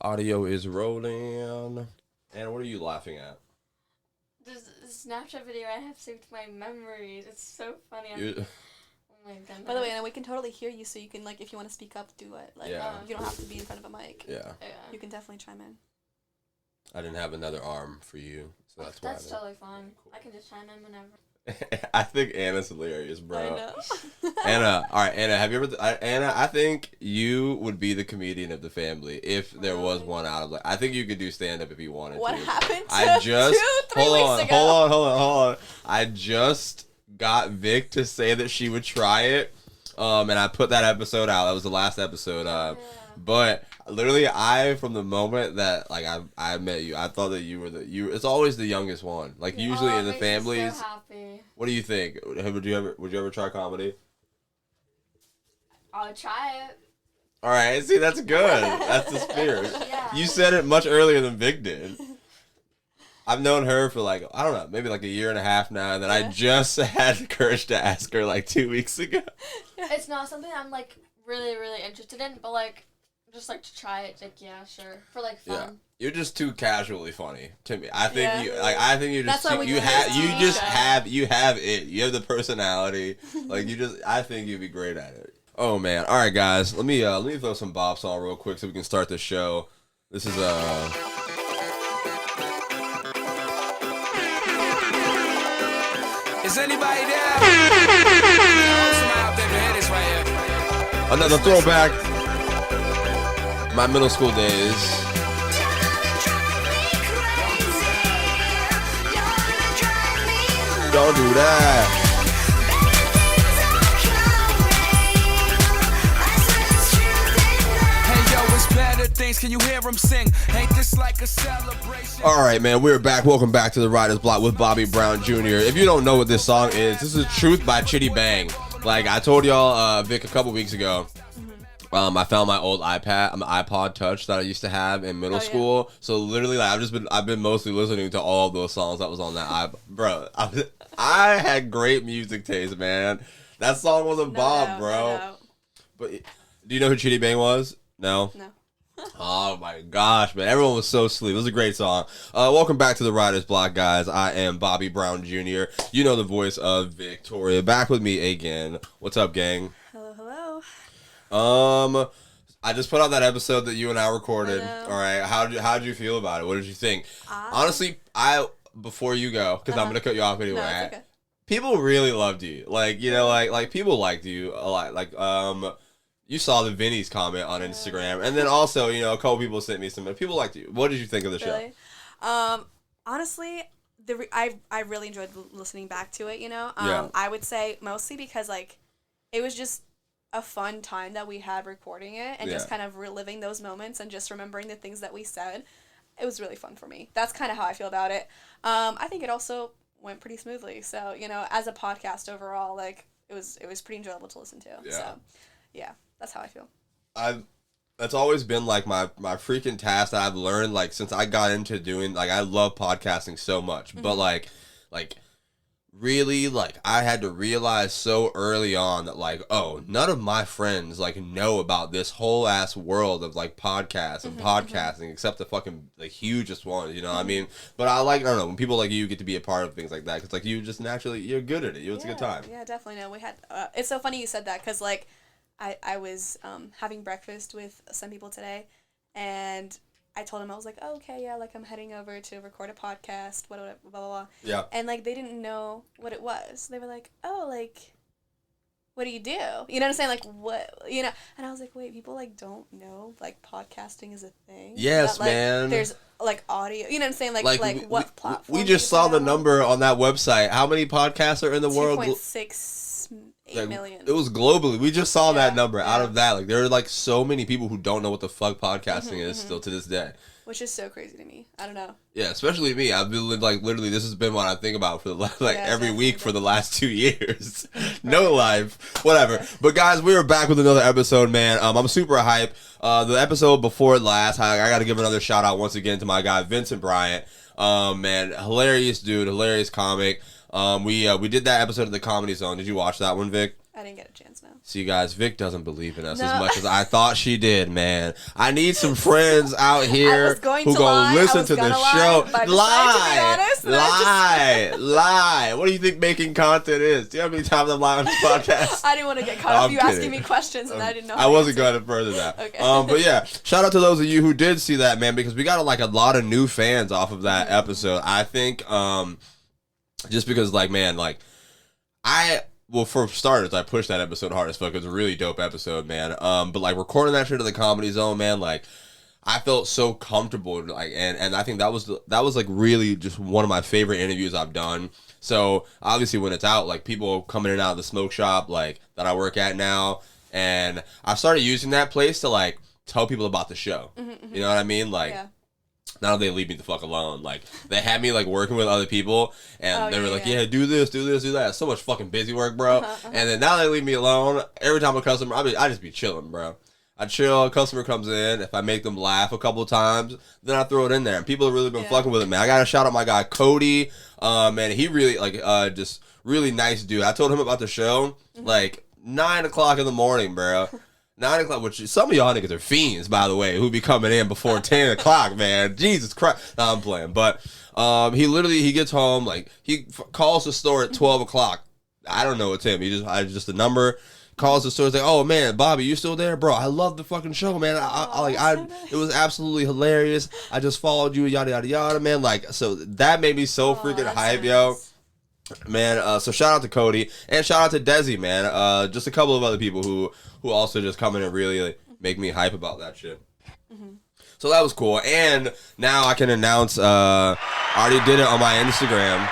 Audio is rolling. And what are you laughing at? There's a Snapchat video I have saved to my memories. It's so funny. Oh my goodness. By the way, Anna, we can totally hear you, so you can, like, if you want to speak up, do it. Like, you don't have to be in front of a mic. Yeah. You can definitely chime in. I didn't have another arm for you, so that's why. That's totally fine. Cool. I can just chime in whenever. I think Anna's hilarious, bro. I know. Anna, all right, Anna, have you ever? Anna, I think you would be the comedian of the family if there was one out of. I think you could do stand up if you wanted What to. happened to I just 3 weeks ago? Hold on. I just got Vic to say that she would try it, and I put that episode out. That was the last episode. But literally, from the moment that like I met you, I thought that you were it's always the youngest one. Like usually in the families. So happy. What do you think? Would you ever try comedy? I'll try it. All right, see, that's good. That's the spirit. Yeah. You said it much earlier than Vic did. I've known her for like, I don't know, maybe like a year and a half now, and then I just had the courage to ask her like 2 weeks ago. It's not something I'm like really, really interested in, but like just like to try it. Like yeah, sure, for like fun. Yeah. You're just too casually funny to me. I think you're just That's why you have it. You have the personality. Like I think you'd be great at it. Oh man. All right, guys. Let me throw some bops on real quick so we can start the show. This is Is anybody there? Another throwback. My middle school days. Don't do that. Hey yo, it's better things. Can you hear them sing? Ain't this like a celebration? All right, man. We're back. Welcome back to the Writer's Block with Bobby Brown Jr. If you don't know what this song is, this is Truth by Chitty Bang. Like I told y'all, Vic, a couple weeks ago. I found my old iPod Touch that I used to have in middle school. So literally, like I've been mostly listening to all of those songs that was on that iPod. Bro, I had great music taste, man. That song was a bomb, bro. No. But do you know who Chitty Bang was? No. Oh my gosh, man! Everyone was so sleep. It was a great song. Welcome back to the Writer's Block, guys. I am Bobby Brown Jr. You know the voice of Viktoriya. Back with me again. What's up, gang? Hello. I just put out that episode that you and I recorded. All right, how'd you feel about it? What did you think? Honestly, before you go, because I'm gonna cut you off anyway. No, it's okay. People really loved you. Like you know, like people liked you a lot. Like you saw the Vinny's comment on Instagram, and then also a couple people sent me some. People liked you. What did you think of the show? Honestly, I really enjoyed listening back to it. Yeah. I would say mostly because like it was just a fun time that we had recording it and just kind of reliving those moments and just remembering the things that we said. It was really fun for me. That's kind of how I feel about it. I think it also went pretty smoothly. So, as a podcast overall, like it was pretty enjoyable to listen to. Yeah. So, yeah, that's how I feel. That's always been like my freaking task that I've learned like since I got into doing like I love podcasting so much. But like really, like, I had to realize so early on that, like, oh, none of my friends, like, know about this whole ass world of, like, podcasts and podcasting except the hugest ones, you know what I mean? But I don't know, when people like you get to be a part of things like that, because, like, you just naturally, you're good at it. It's a good time. Yeah, definitely. No, we had, it's so funny you said that, because, like, I was having breakfast with some people today, and I told him, I was like, oh, okay, yeah, like, I'm heading over to record a podcast, blah, blah, blah, blah. Yeah. And, like, they didn't know what it was. They were like, oh, like, what do you do? You know what I'm saying? Like, what, And I was like, wait, people, like, don't know, like, podcasting is a thing? Yes, that, like, man. There's, like, audio. You know what I'm saying? Like what platform? We just saw the number on that website. How many podcasts are in the world? 2.68 million. It was globally. We just saw that number. Out of that, like, there are, like, so many people who don't know what the fuck podcasting is still to this day. Which is so crazy to me. I don't know. Yeah, especially me. I've been, like, literally, this has been what I think about for the every week for the last 2 years. No life. Whatever. But, guys, we are back with another episode, man. I'm super hype. The episode before last, I got to give another shout out once again to my guy, Vincent Bryant. Man, hilarious dude, hilarious comic. We did that episode of the Comedy Zone. Did you watch that one, Vic? I didn't get a chance, no. See, guys, Vic doesn't believe in us as much as I thought she did, man. I need some friends out here who gonna listen to the show. Lie. What do you think making content is? Do you know how many times I'm lying on this podcast? I didn't want to get caught up you asking me questions and I didn't know. I wasn't going to further that. Okay. But yeah, shout out to those of you who did see that, man, because we got like a lot of new fans off of that episode. I think, just because, like, man, like well, for starters, I pushed that episode hard as fuck. It was a really dope episode, man. But like recording that shit at the Comedy Zone, man, like I felt so comfortable, like, and I think that was like really just one of my favorite interviews I've done. So obviously, when it's out, like people coming in and out of the smoke shop, like that I work at now, and I started using that place to like tell people about the show. You know what I mean? Like. Yeah. Now they leave me the fuck alone. Like, they had me, like, working with other people, and they were like, yeah, do this, do that. So much fucking busy work, bro. And then now they leave me alone. Every time a customer, I just be chilling, bro. I chill, a customer comes in. If I make them laugh a couple of times, then I throw it in there. And people have really been fucking with it, man. I got to shout out my guy, Cody. Man, he really, like, just really nice dude. I told him about the show, like, 9 o'clock in the morning, bro. 9 o'clock, which some of y'all niggas are fiends, by the way, who be coming in before 10 o'clock, man. Jesus Christ. No, I'm playing. But he gets home, like, he calls the store at 12 o'clock. I don't know it's him. I just a number, calls the store, he's like, oh, man, Bobby, you still there? Bro, I love the fucking show, man. It was absolutely hilarious. I just followed you, yada, yada, yada, man. Like, so that made me so freaking hype, yo. Man, so shout out to Cody and shout out to Desi, man. Just a couple of other people who also just come in and really like, make me hype about that shit. So that was cool. And now I can announce, I already did it on my Instagram.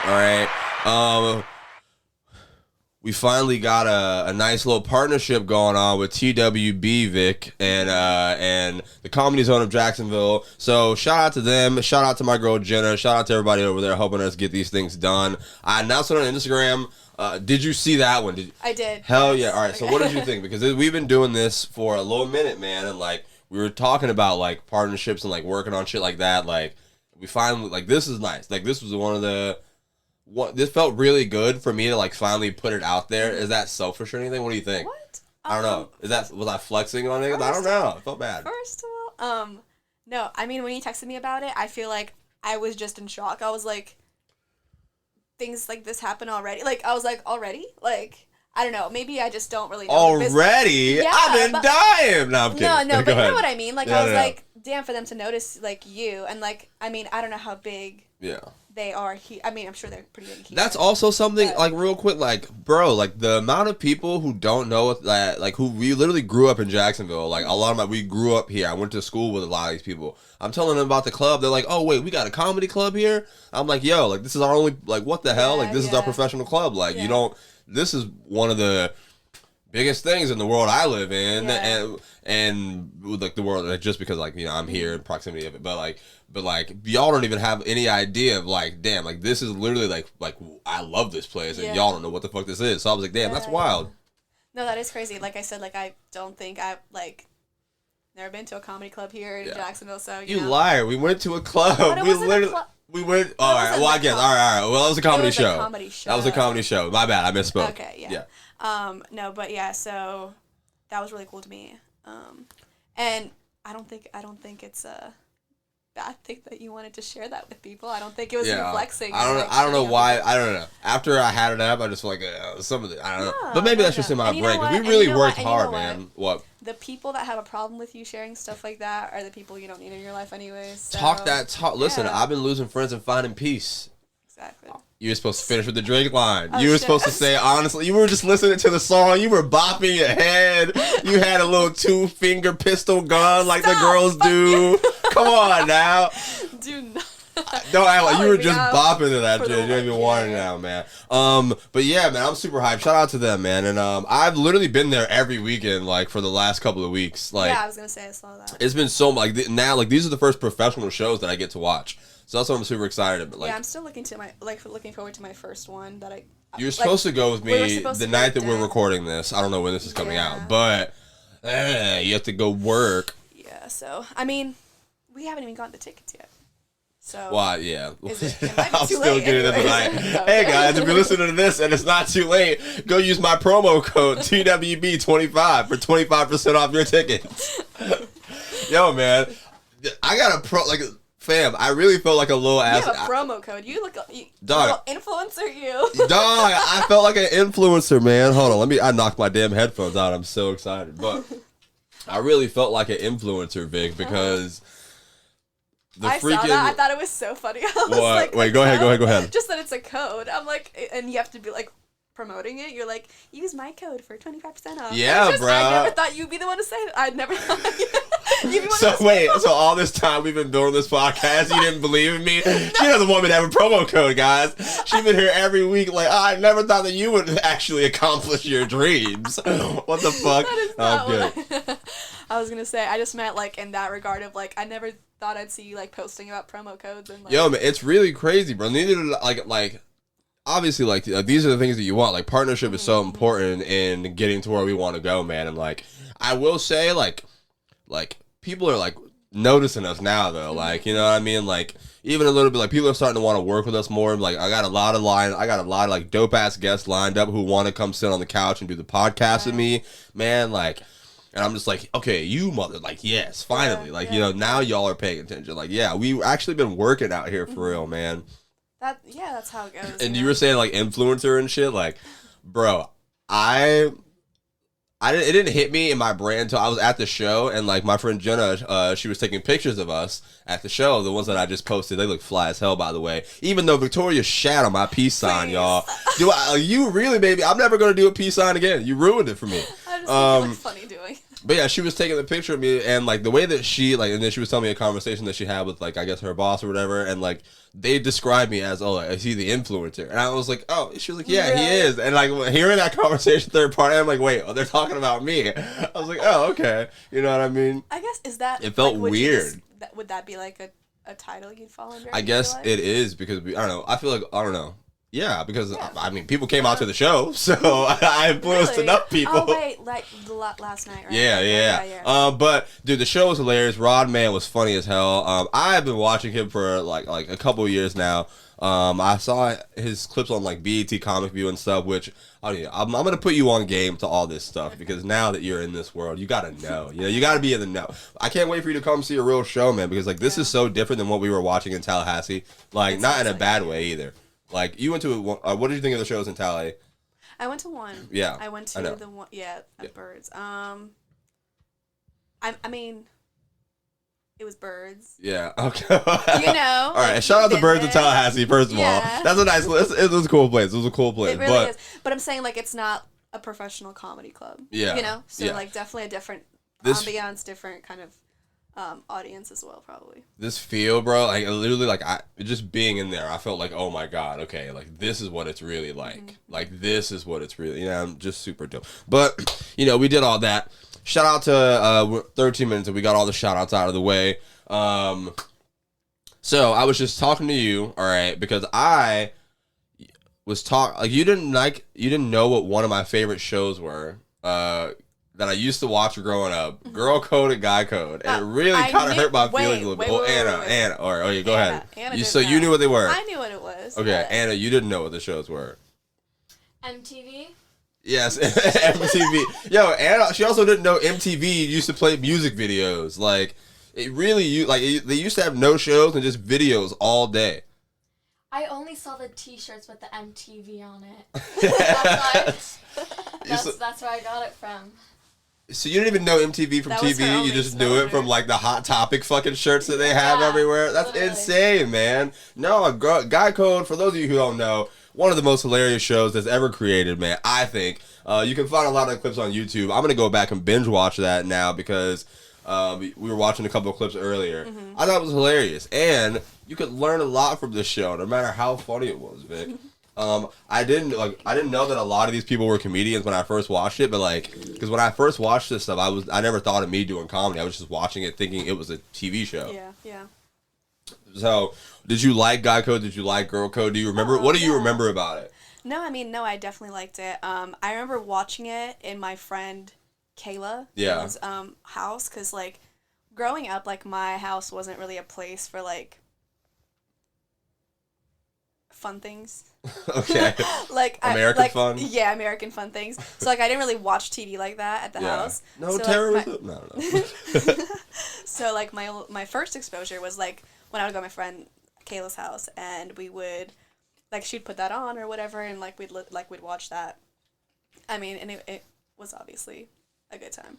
All right. We finally got a nice little partnership going on with TWB Vik and the Comedy Zone of Jacksonville. So shout out to them. Shout out to my girl Jenna. Shout out to everybody over there helping us get these things done. I announced it on Instagram. Did you see that one? I did. Hell yeah. All right. Okay. So what did you think? Because we've been doing this for a little minute, man. And like we were talking about like partnerships and like working on shit like that. Like we finally, like, this is nice. Like this was one of the... this felt really good for me to like finally put it out there. Is that selfish or anything? What do you think? What? I don't know. Was I flexing on it? I don't know. It felt bad. First of all, no. I mean, when you texted me about it, I feel like I was just in shock. I was like, things like this happen already. Like I was like, already? Like I don't know. Maybe I just don't really know. Already? Yeah, I've been dying. No, I'm kidding. No, but you know what I mean. Like I was like, damn, for them to notice like you and like I mean I don't know how big. Yeah. They are here. I mean, I'm sure they're pretty big here. That's also something, like, real quick, like, bro, like, the amount of people who don't know that, like, who we literally grew up in Jacksonville, like, we grew up here. I went to school with a lot of these people. I'm telling them about the club. They're like, oh, wait, we got a comedy club here? I'm like, yo, like, this is our only, like, what the hell? Like, this is our professional club. Like, you don't, this is one of the biggest things in the world I live in, and like the world, like, just because like you know I'm here in proximity of it, but like y'all don't even have any idea of like damn, like this is literally like I love this place and y'all don't know what the fuck this is. So I was like, damn, that's wild. No, that is crazy. Like I said, like I don't think I've like never been to a comedy club here in Jacksonville. So you know. Liar, we went to a club. But it wasn't a club. We went. All right. Well, I guess. All right. Well, that was a comedy show. That was a comedy show. My bad. I misspoke. Okay. Yeah. No, but yeah. So that was really cool to me. And I don't think it's a bad thing that you wanted to share that with people. I don't think it was flexing. I don't know why. I don't know. After I had it up, I just feel like some of the. I don't know. But maybe that's just in my brain. Because we really worked hard, man. What? The people that have a problem with you sharing stuff like that are the people you don't need in your life anyways. So. Talk. Listen, I've been losing friends and finding peace. Exactly. You were supposed to finish with the Drake line. You were supposed to say, honestly, you were just listening to the song. You were bopping your head. You had a little 2-finger pistol gun like the girls do. Come on now. Do not. Don't act like you were just bopping to that shit. You don't even want it now, man. But yeah, man, I'm super hyped. Shout out to them, man. And I've literally been there every weekend, like for the last couple of weeks. Like, yeah, I was gonna say I saw that. It's been so like now, like these are the first professional shows that I get to watch. So that's what I'm super excited about. Like, yeah, I'm still looking forward to my first one that I. You're supposed to go with me the night that we're recording this. I don't know when this is coming out, but you have to go work. Yeah, so I mean, we haven't even gotten the tickets yet. So. Well, yeah. It might be I'm too still late getting it anyways. tonight. Hey guys, if you're listening to this and it's not too late, go use my promo code TWB25 for 25% off your tickets. Yo, man, I got fam, I really felt like a little ass. You have a promo code. You look dog, influencer. You. Dog, I felt like an influencer, man. Hold on, I knocked my damn headphones out. I'm so excited, but I really felt like an influencer, Vic, because. I saw that. I thought it was so funny. I was what? Like, wait, go ahead. Just that it's a code. I'm like, and you have to be like promoting it. You're like, use my code for 25% off. Yeah, bro. I never thought you'd be the one to say it. I'd never thought you'd be one So of those wait, people. so all this time we've been building this podcast, you didn't believe in me? She doesn't want me to have a promo code, guys. She's been here every week like, I never thought that you would actually accomplish your dreams. What the fuck? That is not good. what I was gonna say. I just meant like in that regard of like I never thought I'd see you like posting about promo codes and like. Yo, man, it's really crazy, bro. Neither did like obviously like these are the things that you want. Like partnership is so important in getting to where we want to go, man. And like I will say like people are like noticing us now though. Like, you know what I mean? Like even a little bit like people are starting to want to work with us more. Like I got a lot of like dope ass guests lined up who want to come sit on the couch and do the podcast with me, man. Like. And I'm just like, okay, you mother, like, yes, finally. Like, you know, now y'all are paying attention. Like, yeah, we've actually been working out here for real, man. That's how it goes. And you were saying, like, influencer and shit. Like, bro, it didn't hit me in my brain until I was at the show. And, like, my friend Jenna, she was taking pictures of us at the show. The ones that I just posted, they look fly as hell, by the way. Even though Viktoriya shat on my peace sign, y'all. You really, baby, I'm never going to do a peace sign again. You ruined it for me. I just think it looks funny doing. But yeah, she was taking the picture of me, and like the way that she like, and then she was telling me a conversation that she had with like I guess her boss or whatever, and like they described me as is he the influencer? And I was like, oh, she was like, yeah, he is. And like hearing that conversation third party, I'm like, wait, they're talking about me. I was like, oh, okay, you know what I mean? I guess is that it felt like, weird. Would that be like a title you'd fall under? I guess it is because I don't know. I feel like I don't know. Yeah, because I mean, people came out to the show, so I influenced enough people. Oh wait, like last night, right? Yeah. But dude, the show was hilarious. Rodman was funny as hell. I've been watching him for like a couple of years now. I saw his clips on like BET Comic View and stuff, which I'm gonna put you on game to all this stuff because now that you're in this world, you gotta know. You know, you gotta be in the know. I can't wait for you to come see a real show, man, because like this is so different than what we were watching in Tallahassee. Like it's not in a bad way either. Like, you went to what did you think of the shows in Tallahassee? I went to one. Yeah. I went to the one, at Birds. I mean, it was Birds. Yeah, okay. You know? All right, shout out to Birds in Tallahassee, first of all. That's a nice, it was a cool place. It was a cool place. It really is. But I'm saying, like, it's not a professional comedy club. Yeah. You know? So, like, definitely a different ambiance, different kind of audience as well, probably. This feel, bro, like literally, like just being in there, I felt like, oh my god, okay, like this is what it's really like. Like this is what it's really. I'm just super dope. But you know, we did all that. Shout out to 13 minutes, and we got all the shout outs out of the way. So I was just talking to you, all right, because I was you didn't know what one of my favorite shows were. That I used to watch growing up, Girl Code and Guy Code, and it really kind of hurt my feelings a little bit. Anna, or you go ahead. You knew what they were. I knew what it was. Okay, Anna, you didn't know what the shows were. MTV. Yes, MTV. Yo, Anna, she also didn't know MTV used to play music videos. Like it really, they used to have no shows and just videos all day. I only saw the T-shirts with the MTV on it. That's where I got it from. So you didn't even know MTV from TV? You just knew it from like the Hot Topic fucking shirts that they have everywhere? That's insane, man. No, Guy Code, for those of you who don't know, one of the most hilarious shows that's ever created, man, I think. You can find a lot of clips on YouTube. I'm going to go back and binge watch that now because we were watching a couple of clips earlier. I thought it was hilarious. And you could learn a lot from this show, no matter how funny it was, Vic. I didn't know that a lot of these people were comedians when I first watched it, but like, because when I first watched this stuff, I never thought of me doing comedy. I was just watching it thinking it was a TV show. Yeah. So, did you like Guy Code? Did you like Girl Code? Do you remember? What do you remember about it? No, I definitely liked it. I remember watching it in my friend Kayla's house, because like growing up, like my house wasn't really a place for like fun things. Okay. American fun? Yeah, American fun things. So, like, I didn't really watch TV like that at the house. No so, terrorism? No. So, like, my first exposure was, like, when I would go to my friend Kayla's house, and we would, like, she'd put that on or whatever, and, like, we'd watch that. I mean, and it was obviously a good time.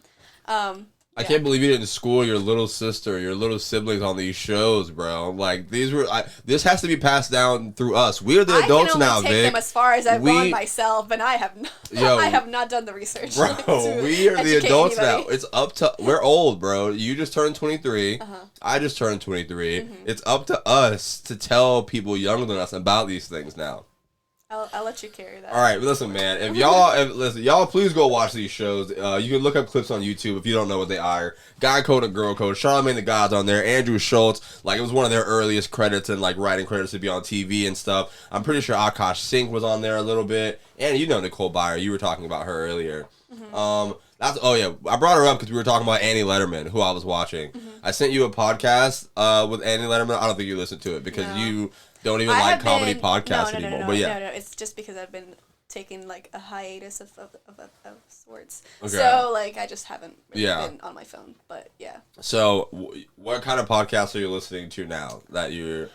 I can't believe you didn't school your little sister, your little siblings on these shows, bro. Like, this has to be passed down through us. We're the adults now, Vic. I can only take them as far as I've gone myself, and I have not done the research. Bro, we are the adults now. It's up to, we're old, bro. You just turned 23. I just turned 23. It's up to us to tell people younger than us about these things now. I'll let you carry that. All right, listen, man. If y'all please go watch these shows. You can look up clips on YouTube if you don't know what they are. Guy Code and Girl Code. Charlamagne the God's on there. Andrew Schultz. Like, it was one of their earliest credits and like writing credits to be on TV and stuff. I'm pretty sure Akash Singh was on there a little bit. And you know Nicole Byer. You were talking about her earlier. I brought her up because we were talking about Annie Letterman, who I was watching. I sent you a podcast with Annie Letterman. I don't think you listened to it because you don't even like comedy podcasts anymore. But yeah. No, it's just because I've been taking like a hiatus of sorts. Okay. So like I just haven't really been on my phone. But yeah. So what kind of podcasts are you listening to now that you're?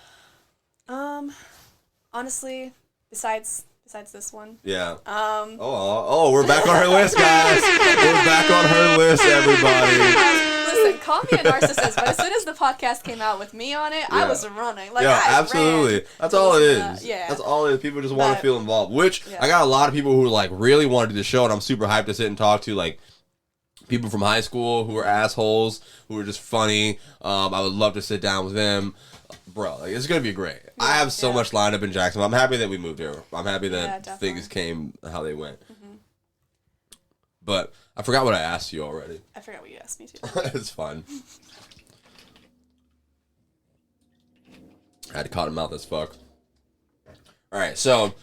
Honestly, besides this one. Yeah. We're back on her list, guys. We're back on her list, everybody. Listen, call me a narcissist, but as soon as the podcast came out with me on it, I was running. Like, absolutely. Ran. That's all it is. That's all it is. People just want to feel involved. Which I got a lot of people who like really want to do the show, and I'm super hyped to sit and talk to like people from high school who are assholes, who are just funny. I would love to sit down with them. Bro, like, it's gonna be great. I have so much lined up in Jacksonville. I'm happy that we moved here. I'm happy that things came how they went. But I forgot what I asked you already. I forgot what you asked me too. It's fine. I had to cut him out as fuck. All right, so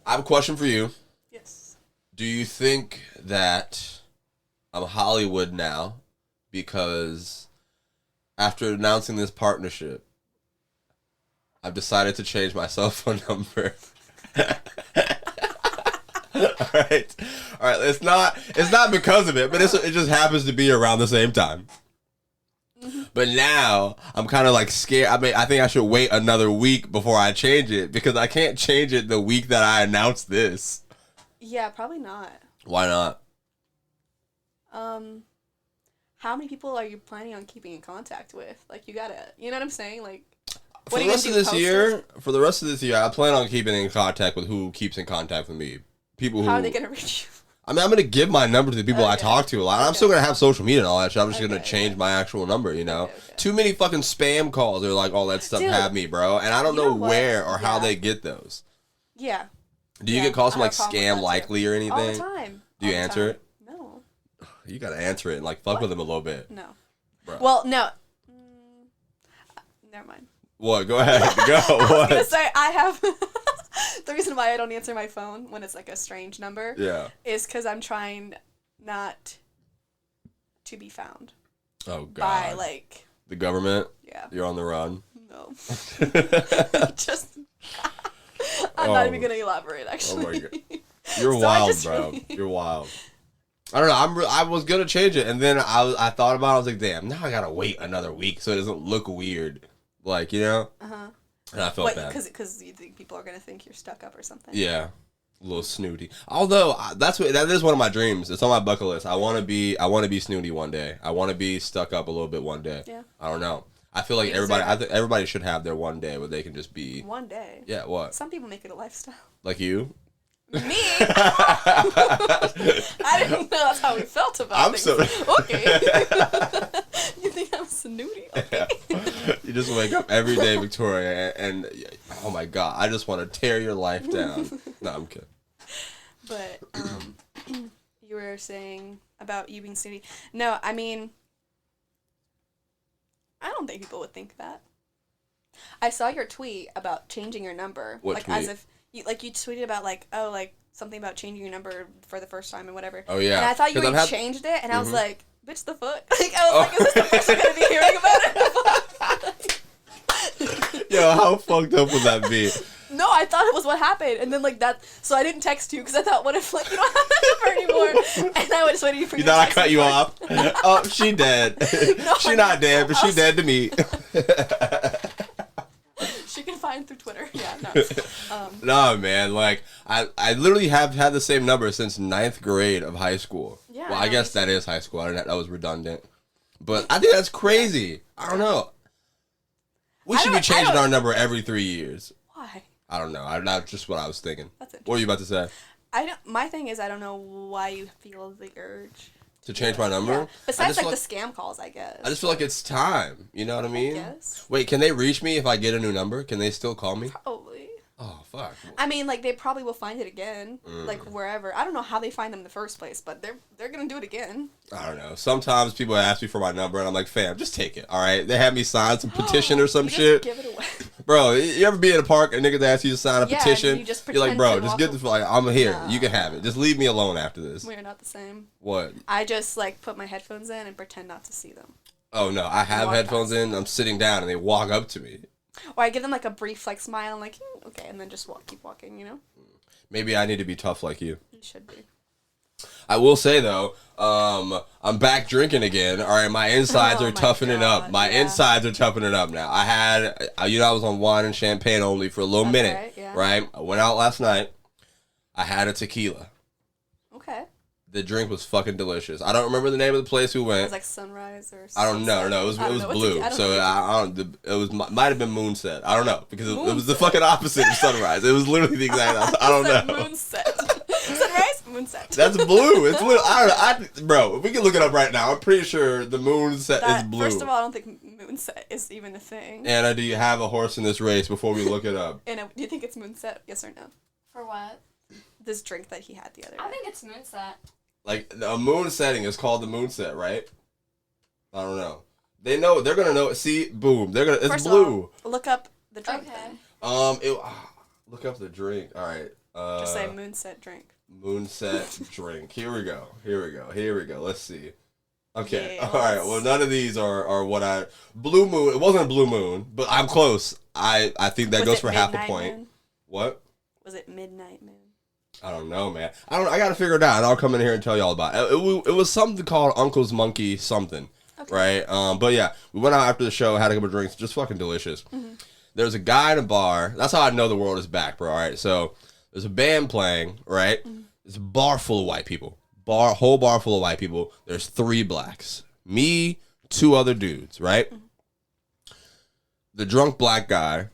I have a question for you. Yes. Do you think that I'm Hollywood now because after announcing this partnership, I've decided to change my cell phone number? All right. It's not because of it, but it just happens to be around the same time. But now I'm kind of like scared. I mean, I think I should wait another week before I change it because I can't change it the week that I announced this. Yeah, probably not. Why not? How many people are you planning on keeping in contact with? Like, you gotta, you know what I'm saying? Like, for the rest of this year, I plan on keeping in contact with who keeps in contact with me. People who. How are they gonna reach you? I mean, I'm going to give my number to the people I talk to a lot. I'm still going to have social media and all that shit. I'm just going to change my actual number, you know? Too many fucking spam calls or like all that stuff have me, bro. And I don't know where or how they get those. Yeah. Do you get calls from like Scam Likely or anything? All the time. Do you answer it? No. You got to answer it and like fuck with them a little bit. No. Bro. Well, no. Never mind. What? Go ahead. Go. I was going to say, I have... The reason why I don't answer my phone when it's like a strange number is because I'm trying not to be found. Oh, God. By, like... The government? Yeah. You're on the run? No. Just... I'm not even going to elaborate, actually. Oh, my God. You're wild, bro. You're wild. I don't know. I was going to change it, and then I thought about it. I was like, damn, now I got to wait another week so it doesn't look weird. Like, you know? Uh-huh. And I felt bad. Because you think people are going to think you're stuck up or something. Yeah. A little snooty. Although, that is one of my dreams. It's on my bucket list. I want to be snooty one day. I want to be stuck up a little bit one day. Yeah. I don't know. I feel like everybody should have their one day where they can just be... One day? Yeah, what? Some people make it a lifestyle. Like you? Me? I didn't know that's how we felt about things. Okay. You think I'm snooty? Okay. You just wake up every day, Viktoriya, and oh my God, I just want to tear your life down. No, I'm kidding. But you were saying about you being snooty. No, I mean, I don't think people would think that. I saw your tweet about changing your number. What like tweet? As if you tweeted about like, oh, like something about changing your number for the first time and whatever. Oh yeah. And I thought you had changed it, and I was like, bitch, the fuck? Like, I was like, is this the person gonna be hearing about it? Yo, how fucked up would that be? No, I I thought it was what happened, and then like that. So I didn't text you because I thought, what if like you don't have that number anymore? And I just waited for you. You thought I cut you off? Oh, she dead. No, she not dead, but she dead to me. She can find through Twitter. Yeah, no. No, man. Like I literally have had the same number since 9th grade of high school. Yeah. Well, I guess that is high school. I didn't. That was redundant. But I think that's crazy. I don't know. We should be changing our number every 3 years. Why? I don't know. That's just what I was thinking. That's What were you about to say? My thing is, I don't know why you feel the urge To change my number? Yeah. Besides, like, the scam calls, I guess. I just feel like it's time. You know what I mean? Yes. Wait, can they reach me if I get a new number? Can they still call me? Probably. Oh, fuck. I mean, like, they probably will find it again, like, wherever. I don't know how they find them in the first place, but they're gonna do it again. I don't know. Sometimes people ask me for my number, and I'm like, fam, just take it, all right? They have me sign some petition or some shit. Give it away. Bro, you ever be in a park and niggas ask you to sign a petition? You just You're like, pretend bro, to just walk get the like, I'm here. No. You can have it. Just leave me alone after this. We're not the same. What? I just, like, put my headphones in and pretend not to see them. Oh, no. I have Walk headphones past. in. I'm sitting down, and they walk up to me. Or I give them, like, a brief, like, smile and, like, okay, and then just keep walking, you know? Maybe I need to be tough like you. You should be. I will say, though, I'm back drinking again. All right, my insides are toughening up. My insides are toughening up now. I had, I was on wine and champagne only for a little minute, right? I went out last night. I had a tequila. Okay. The drink was fucking delicious. I don't remember the name of the place we went. It was like Sunrise or I don't know. Sunset. No, it was blue. It was might have been Moonset. I don't know because it was the Moonset. fucking opposite of Sunrise. It was literally the exact opposite. I don't know. Moonset. Sunrise, Moonset. That's blue. It's blue. I don't know. Bro, we can look it up right now. I'm pretty sure the Moonset is blue. First of all, I don't think Moonset is even a thing. Anna, do you have a horse in this race before we look it up? Anna, do you think it's Moonset? Yes or no? For what? This drink that he had the other day. I think it's Moonset. Like, a moon setting is called the Moonset, right? I don't know. They know. They're gonna know. See, boom. They're gonna. It's First blue. Of all, look up the drink. Okay. Then. Look up the drink. All right. Just say Moonset drink. Moonset drink. Here we go. Let's see. Okay. Yeah, All right. Well, none of these are what I. Blue moon. It wasn't a blue moon, but I'm close. I think that goes for half a point. Moon? What? Was it Midnight Moon? I don't know, man. I gotta figure it out, and I'll come in here and tell y'all about it. It was something called Uncle's Monkey something, right? But yeah, we went out after the show, had a couple drinks, just fucking delicious. Mm-hmm. There's a guy in a bar. That's how I know the world is back, bro. All right, so there's a band playing, right? Mm-hmm. It's a bar full of white people. Whole bar full of white people. There's 3 blacks. Me, 2 other dudes, right? Mm-hmm. The drunk black guy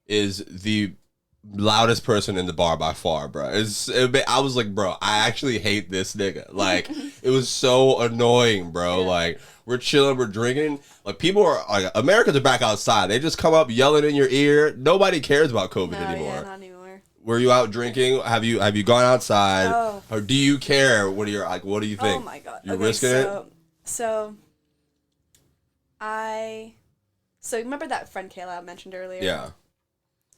is the loudest person in the bar by far, bro. I was like, bro, I actually hate this nigga. Like, it was so annoying, bro. Yeah. Like, we're chilling, we're drinking. Like, people are like, Americans are back outside. They just come up yelling in your ear. Nobody cares about COVID anymore. Yeah, not anymore. Were you out drinking? Have you gone outside? Or do you care? What do you think? Oh my god, you risking it? So remember that friend Kayla I mentioned earlier? Yeah.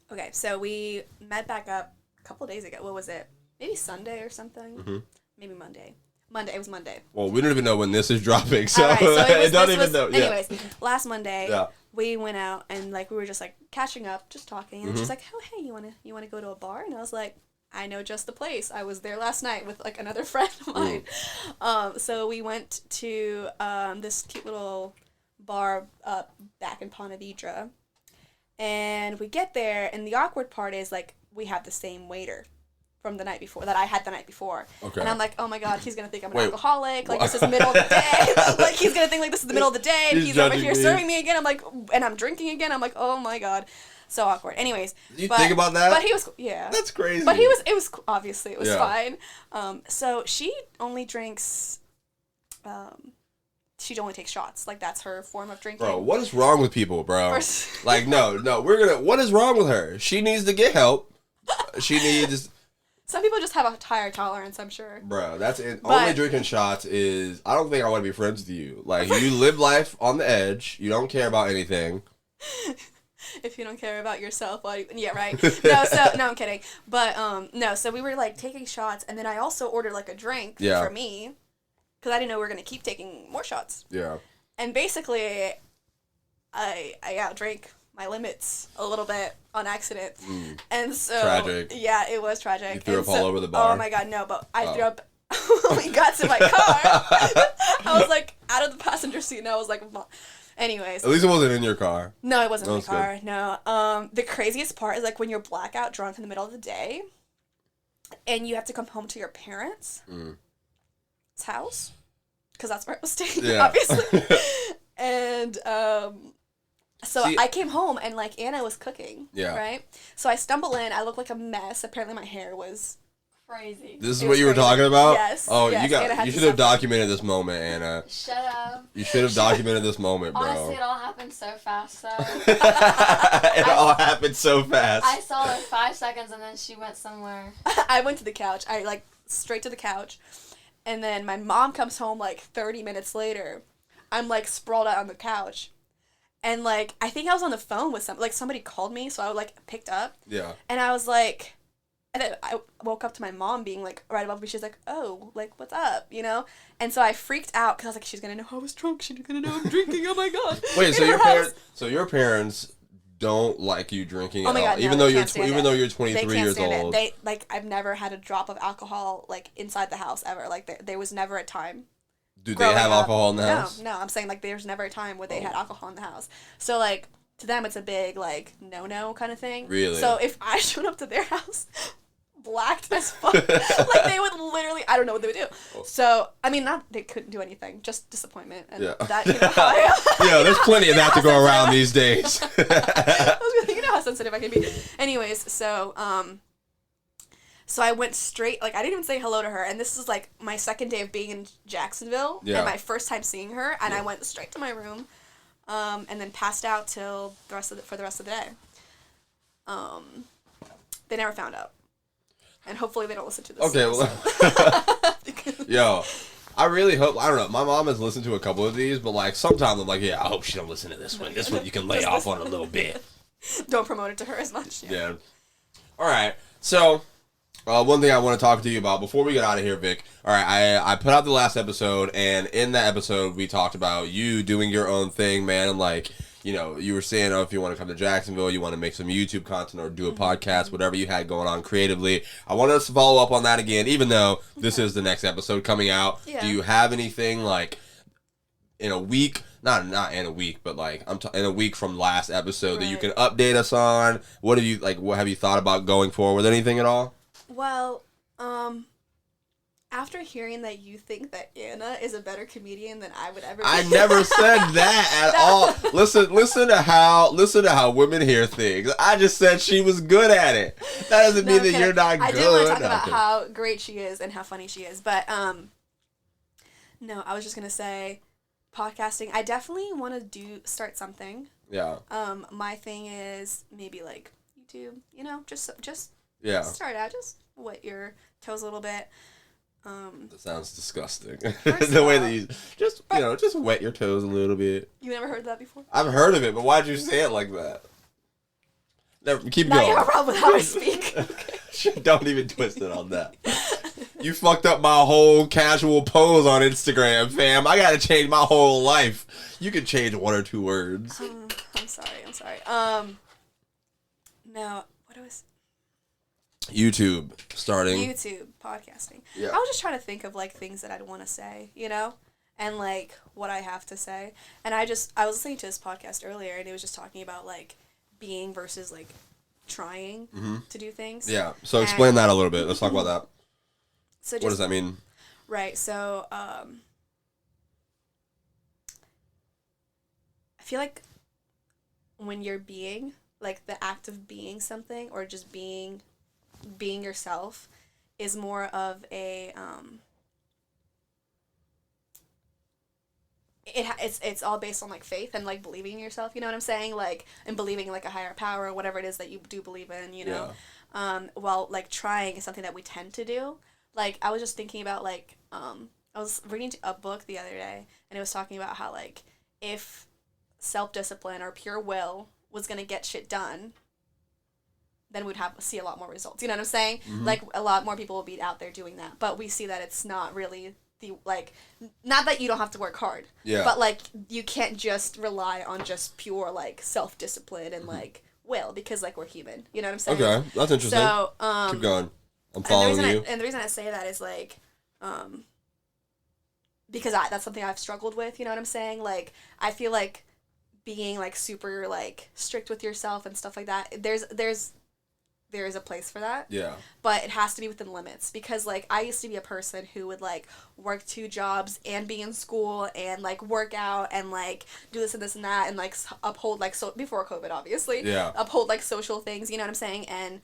Okay, so we met back up a couple days ago. What was it? Maybe Sunday or something? Mm-hmm. Maybe Monday. It was Monday. Well, we don't even know when this is dropping, so, right, so it don't even know. Yeah. Anyways, last Monday, we went out and like we were just like catching up, just talking, and she's like, "Oh, hey, you wanna go to a bar?" And I was like, "I know just the place. I was there last night with like another friend of mine." So we went to this cute little bar back in Ponte Vedra. And we get there, and the awkward part is, like, we have the same waiter from the night before, that I had the night before. Okay. And I'm like, oh my god, he's going to think I'm an alcoholic. Like, this is the middle of the day. Like, he's going to think, like, this is the middle of the day, and he's over here serving me again. I'm like, and I'm drinking again. I'm like, oh my god. So awkward. Anyways. You think about that? But he was, yeah. That's crazy. But it was, obviously, it was fine. So she only drinks, she only takes shots. Like, that's her form of drinking. Bro, what is wrong with people, bro? Like, no, what is wrong with her? She needs to get help. She needs... Some people just have a higher tolerance, I'm sure. Bro, that's it. Only drinking shots is... I don't think I want to be friends with you. Like, you live life on the edge. You don't care about anything. If you don't care about yourself, why... Yeah, right. No, I'm kidding. But, no, so we were, like, taking shots, and then I also ordered, like, a drink for me. Because I didn't know we were going to keep taking more shots. Yeah. And basically, I outdrank my limits a little bit on accident. And so tragic. Yeah, it was tragic. You threw up all over the bar. Oh my god, no, but I threw up when we got to my car. I was like out of the passenger seat and I was like, anyways. At least it wasn't in your car. No, it wasn't in my car. Good. No. The craziest part is like when you're blackout drunk in the middle of the day and you have to come home to your parents' house, because that's where I was staying, obviously. And so I came home and like Anna was cooking. Yeah. Right? So I stumble in, I look like a mess. Apparently my hair was crazy. This is what you were talking about? Yes. Oh, yes, you should have documented this moment, Anna. Shut up. You should have documented this moment, bro. Honestly, it all happened so fast, though. It all happened so fast. I saw her 5 seconds and then she went somewhere. I went to the couch. I like straight to the couch. And then my mom comes home like 30 minutes later. I'm like sprawled out on the couch. And like I think I was on the phone with somebody called me, so I like picked up. Yeah. And I was like, and then I woke up to my mom being like right above me. She's like, "Oh, like what's up?" You know. And so I freaked out because I was like, "She's gonna know I was drunk. She's gonna know I'm drinking. Oh my god." Wait, so your parents don't like you drinking at all, God, no, even though you're 23 years old. They like I've never had a drop of alcohol like inside the house ever. Like there was never a time. Do they have alcohol in the house? No, I'm saying like there's never a time where they had alcohol in the house. So like to them it's a big like no kind of thing. Really? So if I showed up to their house blacked as fuck, like they would literally, I don't know what they would do. So I mean, not they couldn't do anything, just disappointment. And that, you know, how I am. Yeah, there's plenty of that to go around these days. You know how sensitive I can be. Anyways, so so I went straight, like I didn't even say hello to her, and this is like my second day of being in Jacksonville and my first time seeing her, and I went straight to my room, and then passed out till for the rest of the day. They never found out. And hopefully they don't listen to this. Okay, well, yo, I really hope, I don't know, my mom has listened to a couple of these, but like sometimes I'm like, yeah, I hope she don't listen to this one. This one you can lay off on a little bit. Don't promote it to her as much. Yeah. All right, so one thing I want to talk to you about before we get out of here, Vic. All right, I put out the last episode, and in that episode we talked about you doing your own thing, man, and like, you know, you were saying, oh, if you want to come to Jacksonville, you want to make some YouTube content or do a podcast, whatever you had going on creatively. I wanted us to follow up on that again, even though this is the next episode coming out. Yeah. Do you have anything like in a week, not in a week, but like in a week from last episode that you can update us on? What have you thought about going forward with anything at all? Well, after hearing that you think that Anna is a better comedian than I would ever be. I never said that at all. Listen to how women hear things. I just said she was good at it. That doesn't mean that you're not good. I did want to talk about how great she is and how funny she is, but no, I was just gonna say, podcasting. I definitely want to start something. Yeah. My thing is maybe like YouTube. You know, just start out, just wet your toes a little bit. That sounds disgusting. The way that you just wet your toes a little bit. You never heard that before? I've heard of it, but why'd you say it like that? Keep going. Now you have a problem with how I speak. Okay. Don't even twist it on that. You fucked up my whole casual pose on Instagram, fam. I gotta change my whole life. You could change one or two words. I'm sorry. No, what was YouTube starting. YouTube podcasting. Yeah. I was just trying to think of like things that I'd want to say, you know, and like what I have to say. And I was listening to this podcast earlier, and it was just talking about like being versus like trying to do things. Yeah. So explain that a little bit. Let's talk about that. So what does that mean? Right. So I feel like when you're being like the act of being something or just being yourself is more of a it's all based on like faith and like believing in yourself, you know what I'm saying, like, and believing in like a higher power or whatever it is that you do believe in, you know. While like trying is something that we tend to do. Like I was just thinking about like I was reading a book the other day, and it was talking about how like if self-discipline or pure will was gonna get shit done, then we'd see a lot more results. You know what I'm saying? Mm-hmm. Like a lot more people will be out there doing that. But we see that it's not really the, like, not that you don't have to work hard. Yeah. But, like, you can't just rely on just pure, like, self-discipline and, like, will, because, like, we're human. You know what I'm saying? Okay, that's interesting. So, keep going. I'm following you. And the reason I say that is, like, because that's something I've struggled with, you know what I'm saying? Like, I feel like being, like, super, like, strict with yourself and stuff like that, there is a place for that. Yeah. But it has to be within limits, because, like, I used to be a person who would, like, work 2 jobs and be in school and, like, work out and, like, do this and this and that and, like, uphold, like, so before COVID, obviously. Yeah. Uphold, like, social things, you know what I'm saying? And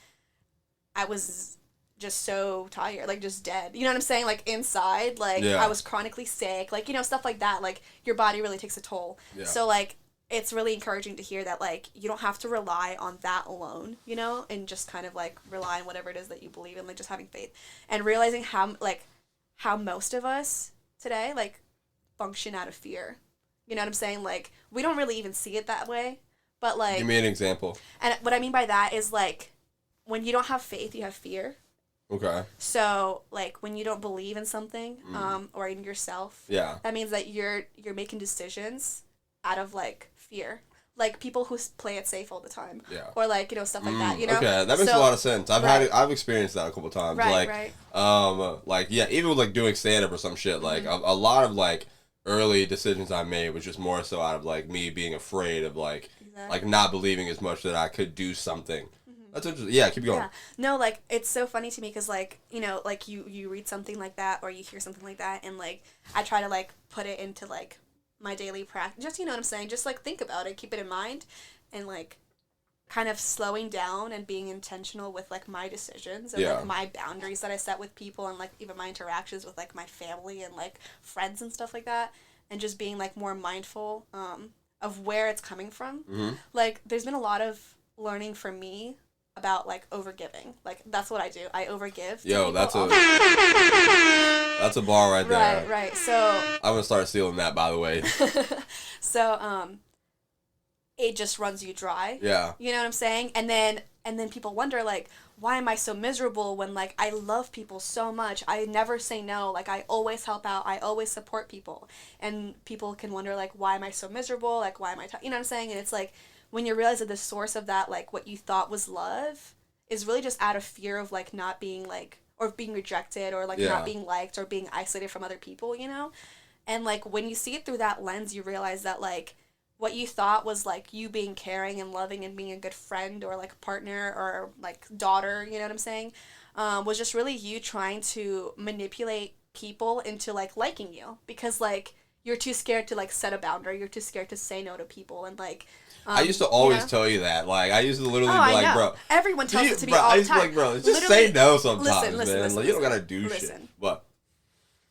I was just so tired, like, just dead. You know what I'm saying? Like, inside, like, yeah. I was chronically sick, like, you know, stuff like that. Like, your body really takes a toll. Yeah. So, like, it's really encouraging to hear that, like, you don't have to rely on that alone, you know, and just kind of, like, rely on whatever it is that you believe in, like, just having faith. And realizing how most of us today, like, function out of fear. You know what I'm saying? Like, we don't really even see it that way, but, like... Give me an example. And what I mean by that is, like, when you don't have faith, you have fear. Okay. So, like, when you don't believe in something, or in yourself, yeah, that means that you're making decisions out of, like, fear. Like, people who play it safe all the time. Yeah. Or, like, you know, stuff like that, you know? Okay, that makes a lot of sense. I've experienced that a couple times. Right, like, yeah, even with, like, doing stand-up or some shit, like, a lot of, like, early decisions I made was just more so out of, like, me being afraid of, like, like, not believing as much that I could do something. That's interesting. Yeah, keep going. Yeah. No, like, it's so funny to me because, like, you know, like, you read something like that or you hear something like that, and, like, I try to, like, put it into, like, my daily practice. Just, you know what I'm saying? Just, like, think about it, keep it in mind, and, like, kind of slowing down and being intentional with, like, my decisions and, like, my boundaries that I set with people, and, like, even my interactions with, like, my family and, like, friends and stuff like that, and just being, like, more mindful of where it's coming from. Like, there's been a lot of learning for me about, like, overgiving. Like, that's what I do. I overgive. Yo, that's a bar right there. Right. So I'm gonna start stealing that, by the way. So it just runs you dry. Yeah. You know what I'm saying? And then people wonder, like, why am I so miserable when, like, I love people so much? I never say no. Like, I always help out. I always support people. And people can wonder, like, why am I so miserable? Like, why am I you know what I'm saying? And it's like, when you realize that the source of that, like, what you thought was love is really just out of fear of, like, not being, like, or being rejected or, like, not being liked or being isolated from other people, you know? And, like, when you see it through that lens, you realize that, like, what you thought was, like, you being caring and loving and being a good friend or, like, partner or, like, daughter, you know what I'm saying, was just really you trying to manipulate people into, like, liking you. Because, like, you're too scared to, like, set a boundary. You're too scared to say no to people and, like... I used to always tell you that. Like, I used to literally be like, bro... Everyone tells it to me all the time. I used to be like, bro, just say no sometimes, man. Listen, like, you don't gotta do shit. But...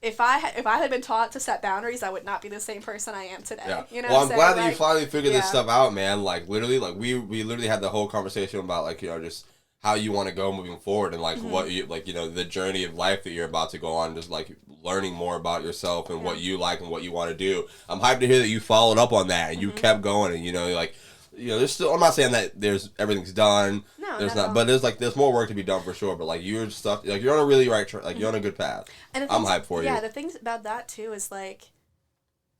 If I had been taught to set boundaries, I would not be the same person I am today. Yeah. You know well, I'm glad that like, you finally figured this stuff out, man. Like, literally, like, we literally had the whole conversation about, like, you know, just how you want to go moving forward and, like, what you, like, you know, the journey of life that you're about to go on, just, like, learning more about yourself and what you like and what you want to do. I'm hyped to hear that you followed up on that and you kept going and, you know, like, you know, there's still, I'm not saying that everything's done. No, there's not, but there's more work to be done for sure. But, like, you're stuff, like, you're on a really right track, like, you're on a good path. And I'm hyped for you. Yeah, the things about that too is, like,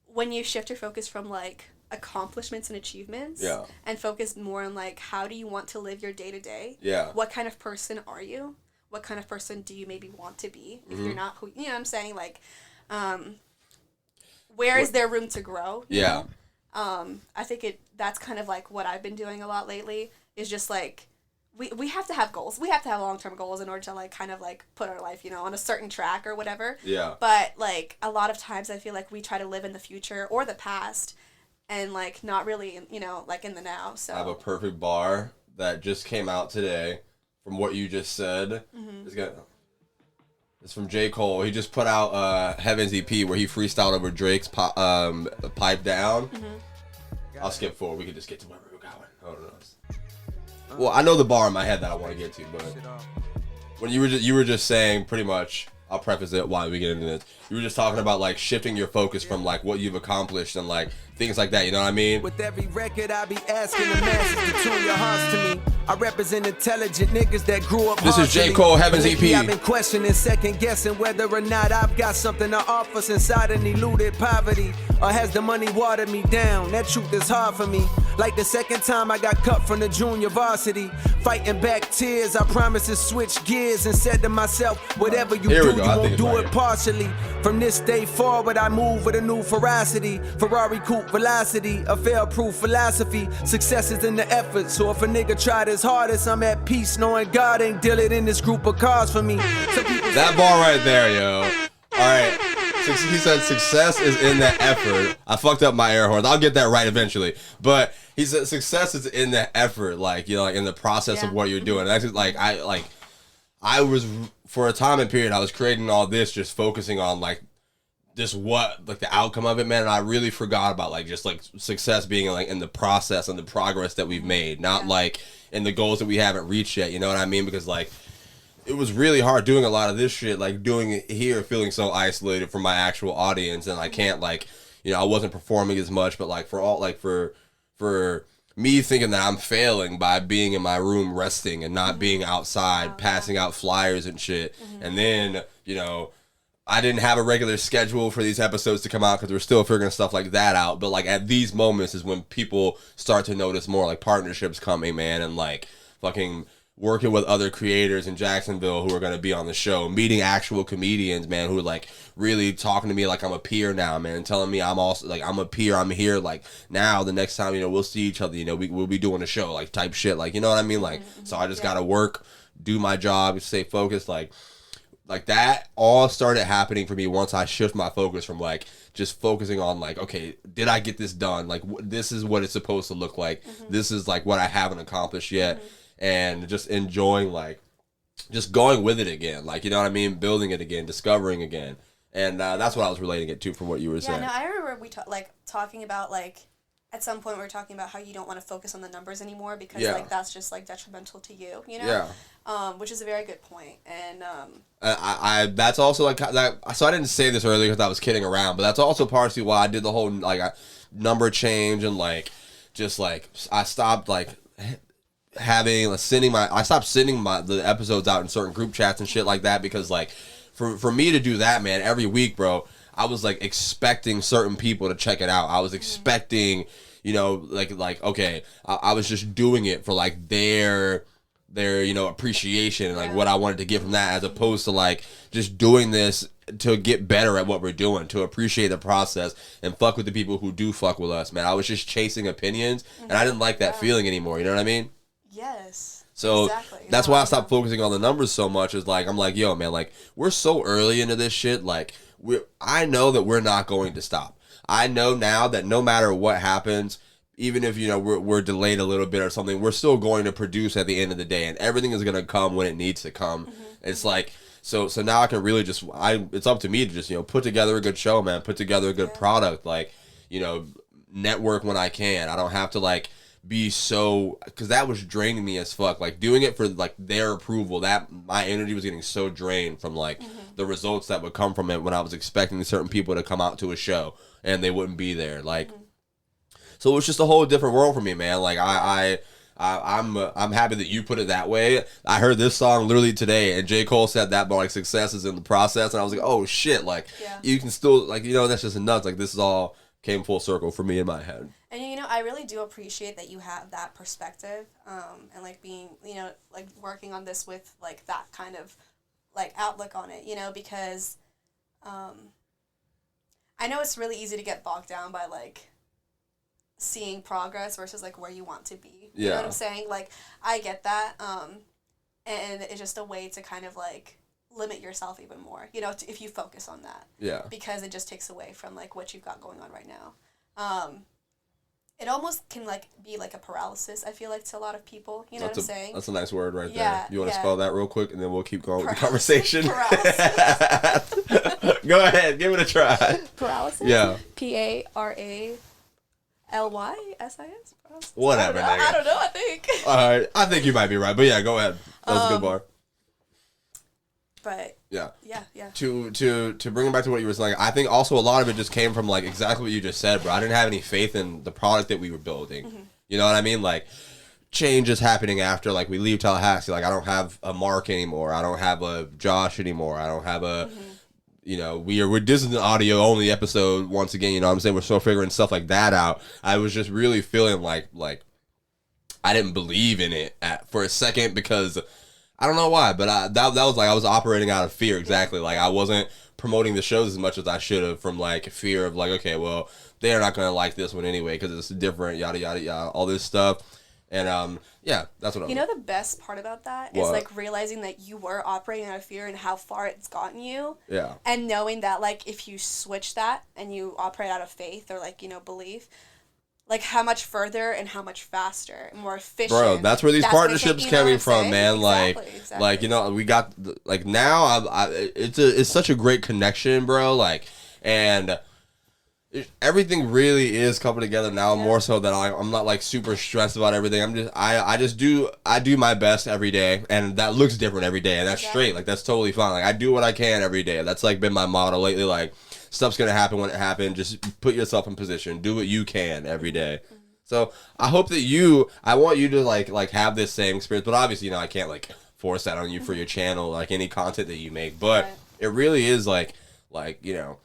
when you shift your focus from, like, accomplishments and achievements and focus more on, like, how do you want to live your day to day? Yeah. What kind of person are you? What kind of person do you maybe want to be if you're not who, you know what I'm saying? Like, where is there room to grow? Yeah. I think that's kind of, like, what I've been doing a lot lately is just, like, we have to have goals. We have to have long-term goals in order to, like, kind of, like, put our life, you know, on a certain track or whatever. Yeah. But, like, a lot of times I feel like we try to live in the future or the past and, like, not really, you know, like, in the now. So I have a perfect bar that just came out today from what you just said. It's from J. Cole. He just put out Heaven's EP where he freestyled over Drake's Pipe Down. I'll skip forward. We can just get to where we're going. I don't know. Well, I know the bar in my head that I want to get to, but when you were just saying pretty much, I'll preface it while we get into this. You were just talking about like shifting your focus from like what you've accomplished and like things like that. You know what I mean? With every record, I be asking the masses to tune your hearts to me. I represent intelligent niggas that grew up. This is J. Cole, Heaven's EP. I've been questioning, second guessing whether or not I've got something to offer since I done eluded poverty. Or has the money watered me down? That truth is hard for me. Like the second time I got cut from the junior varsity. Fighting back tears, I promised to switch gears and said to myself, whatever you do, you won't do it partially. From this day forward, I move with a new ferocity. Ferrari coupe velocity, a fail-proof philosophy. Success is in the effort, so if a nigga tried his hardest, I'm at peace knowing God ain't dealing in this group of cars for me. That bar right there, yo. Alright. He said success is in the effort. I fucked up my air horns. I'll get that right eventually. But he said success is in the effort, like, you know, like in the process of what you're doing. That's just like I was, for a time and period, I was creating all this just focusing on like just what, like the outcome of it, man. And I really forgot about like just like success being like in the process and the progress that we've made, not like in the goals that we haven't reached yet. You know what I mean? Because like it was really hard doing a lot of this shit, like doing it here, feeling so isolated from my actual audience, and I can't like, you know, I wasn't performing as much, but like for all like for me thinking that I'm failing by being in my room resting and not being outside passing out flyers and shit, and then, you know, I didn't have a regular schedule for these episodes to come out because we're still figuring stuff like that out. But like at these moments is when people start to notice more, like partnerships coming, man, and like fucking working with other creators in Jacksonville who are going to be on the show, meeting actual comedians, man, who are like really talking to me like I'm a peer now, man, and telling me I'm also like I'm a peer, I'm here, like now the next time, you know, we'll see each other, you know, we'll be doing a show, like type shit, like, you know what I mean, like, so I just gotta work, do my job, stay focused, like that all started happening for me once I shift my focus from like just focusing on like, okay, did I get this done, like this is what it's supposed to look like, this is like what I haven't accomplished yet, and just enjoying like just going with it again, like, you know what I mean, building it again, discovering again, and that's what I was relating it to from what you were saying. Yeah, no, I remember we talking about like at some point we were talking about how you don't want to focus on the numbers anymore because like that's just like detrimental to you, you know. Which is a very good point, and I that's also like that. So I didn't say this earlier because I was kidding around, but that's also partially why I did the whole like number change and like just like I stopped like I stopped sending the episodes out in certain group chats and shit like that, because like for me to do that, man, every week, bro, I was like expecting certain people to check it out. I was expecting, you know, like okay, I was just doing it for like their you know, appreciation and like what I wanted to get from that, as opposed to like just doing this to get better at what we're doing, to appreciate the process and fuck with the people who do fuck with us, man. I was just chasing opinions and I didn't like that feeling anymore, you know what I mean? Yes. So exactly. that's why I stopped focusing on the numbers so much. Is like I'm like, yo, man, like we're so early into this shit. Like I know that we're not going to stop. I know now that no matter what happens, even if, you know, we're delayed a little bit or something, we're still going to produce at the end of the day, and everything is gonna come when it needs to come. It's like so now I can really just it's up to me to just, you know, put together a good show, man, put together a good product, like, you know, network when I can. I don't have to like be so, because that was draining me as fuck, like doing it for like their approval, that my energy was getting so drained from like the results that would come from it when I was expecting certain people to come out to a show and they wouldn't be there, like so it was just a whole different world for me, man. Like I'm happy that you put it that way. I heard this song literally today, and J. Cole said that, but like success is in the process, and I was like, oh shit, like you can still, like, you know, that's just nuts. Like this is all came full circle for me in my head. And, you know, I really do appreciate that you have that perspective, and, like, being, you know, like, working on this with, like, that kind of, like, outlook on it, you know, because I know it's really easy to get bogged down by, like, seeing progress versus, like, where you want to be. You know what I'm saying? Like, I get that, and it's just a way to kind of, like, limit yourself even more, you know, if you focus on that. Yeah. Because it just takes away from, like, what you've got going on right now. It almost can, like, be like a paralysis, I feel like, to a lot what I'm saying? That's a nice word right there. You want to spell that real quick, and then we'll keep going with the conversation? Go ahead, give it a try. Paralysis? Yeah. Paralysis? Whatever, nigga. I don't know, I think. All right, I think you might be right, but yeah, go ahead. That was a good bar. But yeah. To bring it back to what you were saying, I think also a lot of it just came from like exactly what you just said, bro. I didn't have any faith in the product that we were building. Mm-hmm. You know what I mean? Like change is happening after like we leave Tallahassee. Like I don't have a Mark anymore. I don't have a Josh anymore. I don't have a you know, this is an audio only episode once again, you know what I'm saying? We're still figuring stuff like that out. I was just really feeling like I didn't believe in it for a second because I don't know why, but that was like I was operating out of fear exactly. Like I wasn't promoting the shows as much as I should have from like fear of like, okay, well, they're not going to like this one anyway because it's different, yada, yada, yada, all this stuff. And yeah, that's what You know the best part about that is like realizing that you were operating out of fear and how far it's gotten you. Yeah. And knowing that like if you switch that and you operate out of faith or like, you know, belief, like how much further and how much faster and more efficient. Bro, that's where these partnerships coming from, man. Exactly. Like you know, we got like now it's such a great connection, bro. Like and everything really is coming together now more so that I'm not like super stressed about everything. I do my best every day, and that looks different every day, and that's straight. Like that's totally fine. Like I do what I can every day. That's like been my motto lately. Like stuff's gonna happen when it happens. Just put yourself in position. Do what you can every day. So I hope that I want you to like have this same experience, but obviously, you know, I can't like force that on you for your channel, like any content that you make. But it really is like you know.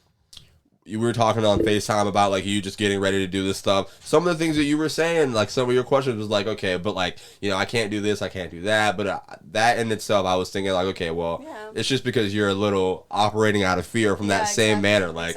You were talking on FaceTime about like you just getting ready to do this stuff. Some of the things that you were saying, like some of your questions was like, okay, but like, you know, I can't do this, I can't do that. But that in itself, I was thinking like, okay, well, it's just because you're a little operating out of fear from that same manner. Like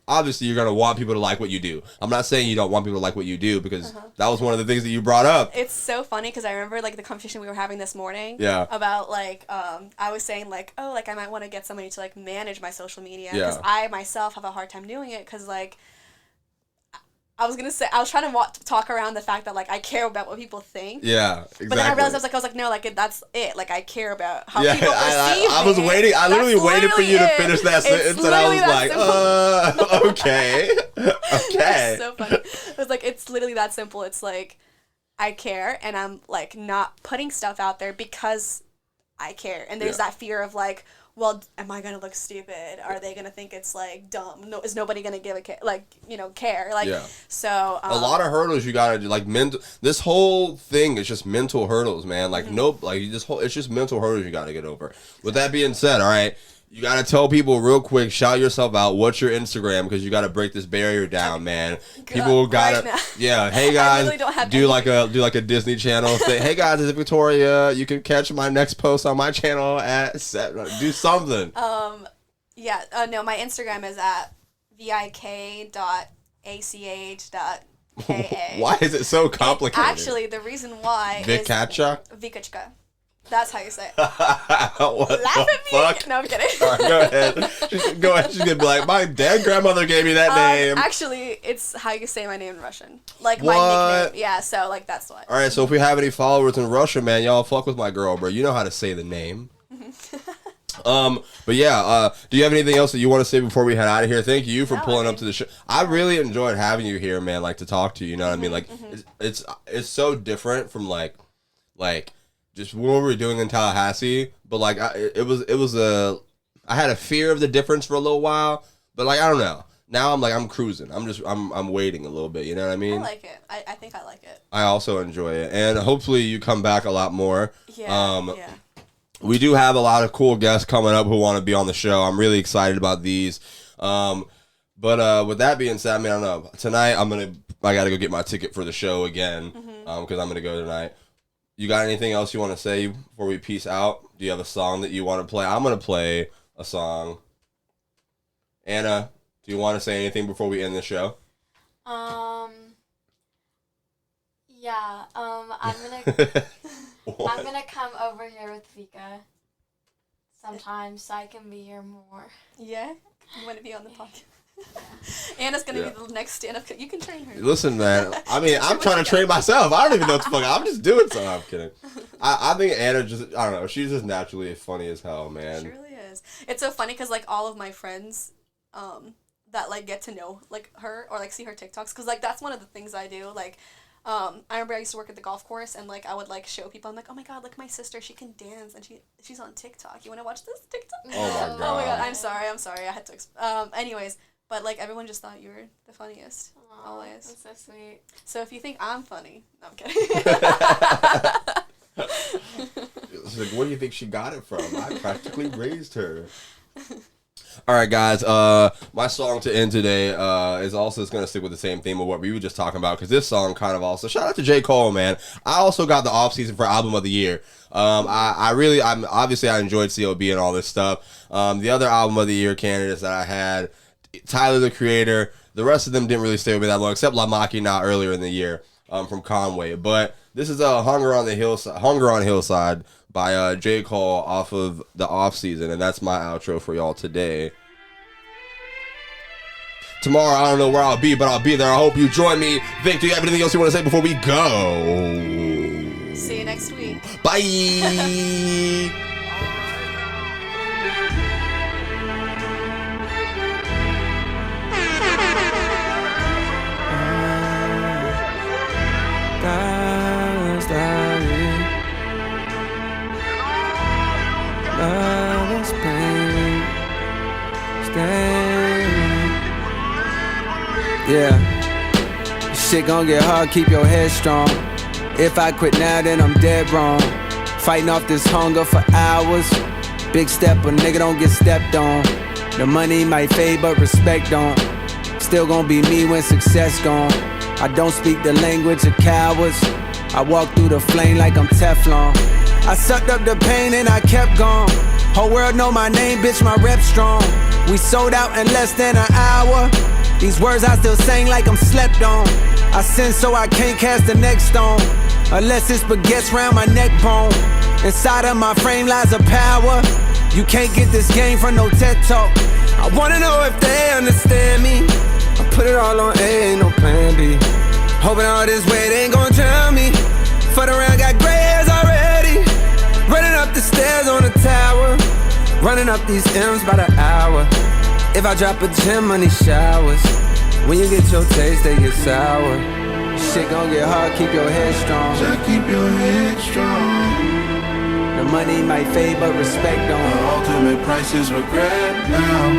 obviously you're going to want people to like what you do. I'm not saying you don't want people to like what you do because that was one of the things that you brought up. It's so funny because I remember like the conversation we were having this morning about like, I was saying like, oh, like I might want to get somebody to like manage my social media because I myself have a hard time doing it because like I was trying to talk around the fact that like I care about what people think. Yeah, exactly. But then I realized I was like no, like that's it. Like I care about how people perceive I was waiting. I literally waited for you to finish that sentence, and I was like, okay. It's so funny. It was like it's literally that simple. It's like I care, and I'm like not putting stuff out there because I care, and there's that fear of like, well, am I gonna look stupid? Are they gonna think it's like dumb? No, is nobody gonna give a care? Like so. A lot of hurdles you gotta do. Like this whole thing is just mental hurdles, man. Like it's just mental hurdles you gotta get over. With that being said, all right, you gotta tell people real quick. Shout yourself out. What's your Instagram? Because you gotta break this barrier down, man. People gotta, Hey guys, do like a Disney Channel. Say, hey guys, it's Viktoriya. You can catch my next post on my channel at 7. Do something. No, my Instagram is at byke.ach.ka. Why is it so complicated? Actually, the reason why Vikachka? That's how you say it. What Laugh the at me. Fuck? No, I'm kidding. All right, go ahead. She's gonna be like, my dead grandmother gave me that name. Actually, it's how you say my name in Russian. Like my nickname. Yeah, so like that's what. All right, so if we have any followers in Russia, man, y'all fuck with my girl, bro. You know how to say the name. But yeah, do you have anything else that you want to say before we head out of here? Thank you for pulling up to the show. I really enjoyed having you here, man. Like to talk to you. You know what I mean? Like it's so different from like just what we were doing in Tallahassee. But like I had a fear of the difference for a little while. But like I don't know. Now I'm cruising. I'm waiting a little bit. You know what I mean? I like it. I think I like it. I also enjoy it, and hopefully you come back a lot more. Yeah. We do have a lot of cool guests coming up who want to be on the show. I'm really excited about these. But with that being said, I mean, I don't know. Tonight, I got to go get my ticket for the show again because I'm going to go tonight. You got anything else you want to say before we peace out? Do you have a song that you want to play? I'm going to play a song. Anna, do you want to say anything before we end the show? Yeah, I'm gonna come over here with Vika sometimes so I can be here more. Yeah? You want to be on the podcast? Anna's gonna be the next stand-up. You can train her. Listen, man. I mean, I'm trying to train myself. I don't even know what the fuck. I'm just doing something. I'm kidding. I think Anna I don't know. She's just naturally funny as hell, man. She really is. It's so funny because like all of my friends, that like get to know like her or like see her TikToks because like that's one of the things I do. Like, I remember I used to work at the golf course, and like I would like show people. I'm like, oh my god, look at my sister. She can dance, and she's on TikTok. You want to watch this TikTok? Oh my god. Oh my god. I'm sorry. I had to. Anyways, but like everyone just thought you were the funniest. Aww, always. That's so sweet. So if you think I'm funny, no, I'm kidding. It's like, where do you think she got it from? I practically raised her. All right, guys. My song to end today is also going to stick with the same theme of what we were just talking about, because this song kind of also, shout out to J. Cole, man. I also got the off season for album of the year. I enjoyed COB and all this stuff. The other album of the year candidates that I had, Tyler the Creator. The rest of them didn't really stay with me that long, except La Machina earlier in the year from Conway. But this is Hunger on Hillside by J. Cole off of the off season, and that's my outro for y'all today. Tomorrow, I don't know where I'll be, but I'll be there. I hope you join me. Vic, do you have anything else you want to say before we go? See you next week. Bye. Yeah, shit gon' get hard, keep your head strong. If I quit now, then I'm dead wrong. Fighting off this hunger for hours. Big step, a nigga don't get stepped on. The money might fade, but respect don't. Still gon' be me when success gone. I don't speak the language of cowards. I walk through the flame like I'm Teflon. I sucked up the pain and I kept going. Whole world know my name, bitch, my rep strong. We sold out in less than an hour. These words I still sang like I'm slept on. I sin so I can't cast the next stone, unless it's baguettes round my neck bone. Inside of my frame lies a power. You can't get this game from no TED Talk. I wanna know if they understand me. I put it all on A, ain't no plan B. Hoping all this weight ain't gon' drown me. Foot around, got gray hairs already. Running up the stairs on the tower. Running up these M's by the hour. If I drop a gem on these showers, when you get your taste, they get sour. Shit gon' get hard, keep your head strong. Just keep your head strong. The money might fade, but respect The don't. ultimate price is regret now.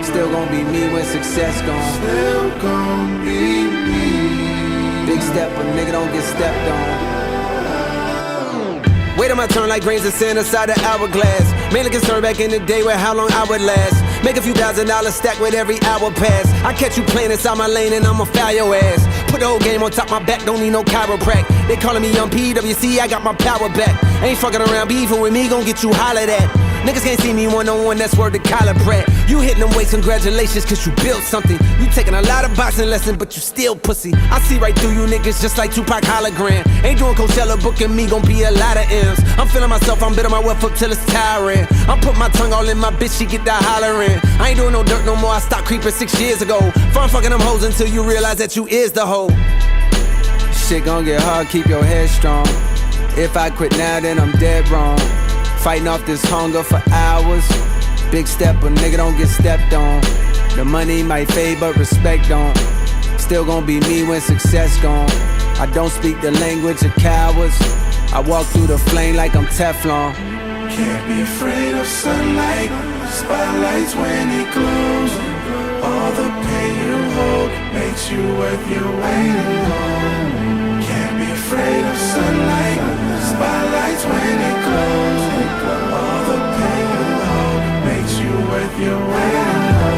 Still gon' be me when success gone. Still gon' be me. Big step, a nigga don't get stepped on. Wait on my turn like grains of sand inside the hourglass. Mainly concerned back in the day with how long I would last. Make a few $1,000 stack with every hour pass. I catch you playing inside my lane and I'ma foul your ass. Put the whole game on top my back, don't need no chiroprac. They calling me young PWC, I got my power back. Ain't fucking around, beefing with me, gon' get you hollered at. Niggas can't see me one-on-one, that's word to Kyler Pratt. You hitting them weights, congratulations, cause you built something. You taking a lot of boxing lessons, but you still pussy. I see right through you niggas just like Tupac hologram. Ain't doing Coachella, booking me, gon' be a lot of M's. I'm feeling myself, I'm bitter my wealth up till it's tiring. I'm putting my tongue all in my bitch, she get that hollering. I ain't doing no dirt no more, I stopped creeping 6 years ago. Fun fucking them hoes until you realize that you is the hoe. Shit gon' get hard, keep your head strong. If I quit now, then I'm dead wrong. Fighting off this hunger for hours. Big step, a nigga don't get stepped on. The money might fade, but respect don't. Still gon' be me when success gone. I don't speak the language of cowards. I walk through the flame like I'm Teflon. Can't be afraid of sunlight. Spotlights when it glows. All the pain you hold makes you worth your weight in gold. Can't be afraid of sunlight. Spotlights when it glows. All the pain you hold makes you worth your weight in gold.